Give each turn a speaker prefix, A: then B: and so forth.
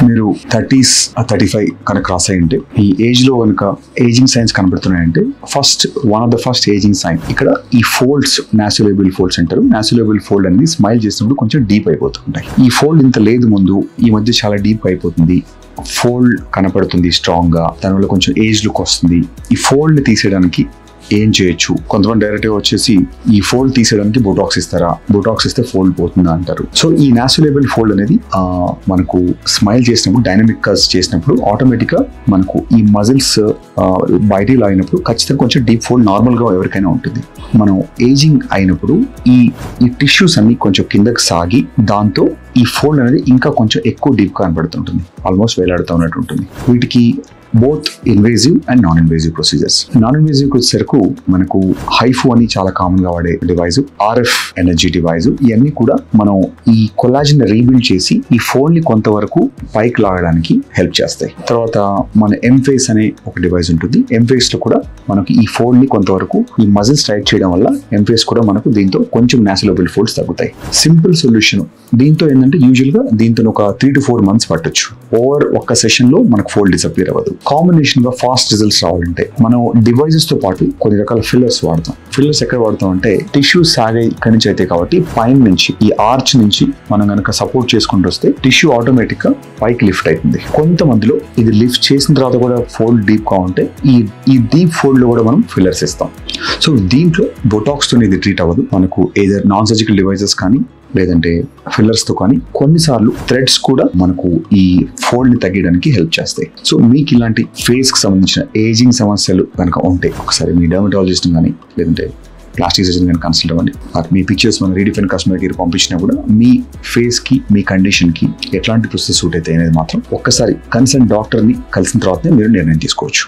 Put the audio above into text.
A: మీరు 30s 35 కనుక cross అయ్యి ఉంటే ఈ ఏజ్ లో కనుక ఏజింగ్ సైన్స్ కనబడుతున్నాయంటే one of the first aging sign ఇక్కడ ఈ ఫోల్డ్స్ నాసోలేబియల్ ఫోల్డ్స్ అంటారు. నాసోలేబియల్ ఫోల్డ్ అనేది స్మైల్ చేసినప్పుడు కొంచెం డీప్ అయిపోతుంటాయి. ఈ ఫోల్డ్ ఇంత లేదు ముందు, ఈ మధ్య చాలా డీప్ అయిపోతుంది. ఫోల్డ్ కనపడుతుంది స్ట్రాంగ్ గా, దానివల్ల కొంచెం ఏజ్ లుక్ వస్తుంది. ఈ ఫోల్డ్ తీసేయడానికి ఏం చేయొచ్చు? కొంతమంది డైరెక్ట్ గా వచ్చేసి ఈ ఫోల్డ్ తీసేయడానికి బోటాక్స్ ఇస్తారా, బోటాక్స్ ఇస్తే ఫోల్డ్ పోతుందా అంటారు. సో ఈ నాసోలేబియల్ ఫోల్డ్ అనేది మనకు స్మైల్ చేసినప్పుడు, డైనమిక్ కర్వ్స్ చేసినప్పుడు ఆటోమేటిక్ గా మనకు ఈ మజిల్స్ బయటికి లాగినప్పుడు ఖచ్చితంగా కొంచెం డీప్ ఫోల్డ్ నార్మల్ గా ఎవరికైనా ఉంటుంది. మనం ఏజింగ్ అయినప్పుడు ఈ టిష్యూస్ అన్ని కొంచెం కిందకి సాగి దాంతో ఈ ఫోల్డ్ అనేది ఇంకా కొంచెం ఎక్కువ డీప్ గా కనబడుతుంటుంది, ఆల్మోస్ట్ వేలాడుతూ ఉన్నట్టు ఉంటుంది. వీటికి both invasive and non invasive procedures. Non invasive వచ్చేసరికి మనకు హైఫు అని చాలా కామన్ గా వాడే డివైస్, RF ఎనర్జీ డివైస్, ఇవన్నీ కూడా మనం ఈ కొల్లాజన్ రీబిల్డ్ చేసి ఈ ఫోల్డ్ ని కొంతవరకు పైకి లాగడానికి హెల్ప్ చేస్తాయి. తర్వాత మన ఎంఫేస్ అనే ఒక డివైస్ ఉంటుంది. ఎంఫేస్ లో కూడా మనకి ఈ ఫోల్డ్ ని కొంతవరకు ఈ మజిల్స్ టైట్ చేయడం వల్ల ఎంఫేస్ కూడా మనకు దీంతో కొంచెం నాసోలేబియల్ ఫోల్డ్స్ తగ్గుతాయి. సింపుల్ సొల్యూషన్ దీంతో ఏంటంటే యూజువల్ గా దీంతో ఒక 3 to 4 months పట్టొచ్చు. ఓవర్ ఒక్క సెషన్ లో మనకు ఫోల్డ్ డిసపియర్ అవ్వదు. కాంబినేషన్ గా ఫాస్ట్ రిజల్ట్స్ రావాలంటే మనం డివైజెస్ తో పాటు కొన్ని రకాల ఫిల్లర్స్ వాడతాం. ఫిల్లర్స్ ఎక్కడ వాడతాం అంటే టిష్యూస్ సాగే ఇక్కడి నుంచి అయితే కాబట్టి పైన నుంచి ఈ ఆర్చ్ నుంచి మనం కనుక సపోర్ట్ చేసుకుంటూ వస్తే టిష్యూ ఆటోమేటిక్ గా పైకి లిఫ్ట్ అవుతుంది. కొంతమందిలో ఇది లిఫ్ట్ చేసిన తర్వాత కూడా ఫోల్డ్ డీప్ గా ఉంటే ఈ డీప్ ఫోల్డ్ లో కూడా మనం ఫిల్లర్స్ ఇస్తాం. సో దీంట్లో బొటాక్స్ తో ఇది ట్రీట్ అవ్వదు. మనకు ఏదర్ నాన్ సర్జికల్ డివైజెస్ కానీ లేదంటే ఫిల్లర్స్ తో కానీ కొన్నిసార్లు థ్రెడ్స్ కూడా మనకు ఈ ఫోల్డ్ ని తగ్గడానికి హెల్ప్ చేస్తాయి. సో మీకు ఇలాంటి ఫేస్ కి సంబంధించిన ఏజింగ్ సమస్యలు కనుక ఉంటే ఒకసారి మీ డర్మటాలజిస్ట్ కానీ లేదంటే ప్లాస్టిక్ సర్జన్ కానీ కన్సల్ట్ అవ్వండి. మీ పిక్చర్స్ మన రీడిఫైన్ కస్టమర్ కేర్ పంపించినా కూడా మీ ఫేస్ కి మీ కండిషన్ కి ఎట్లాంటి ప్రొసెస్ సూట్ అయితే అనేది మాత్రం ఒక్కసారి కన్సర్న్ డాక్టర్ ని కలిసిన తర్వాతనే మీరు నిర్ణయం తీసుకోవచ్చు.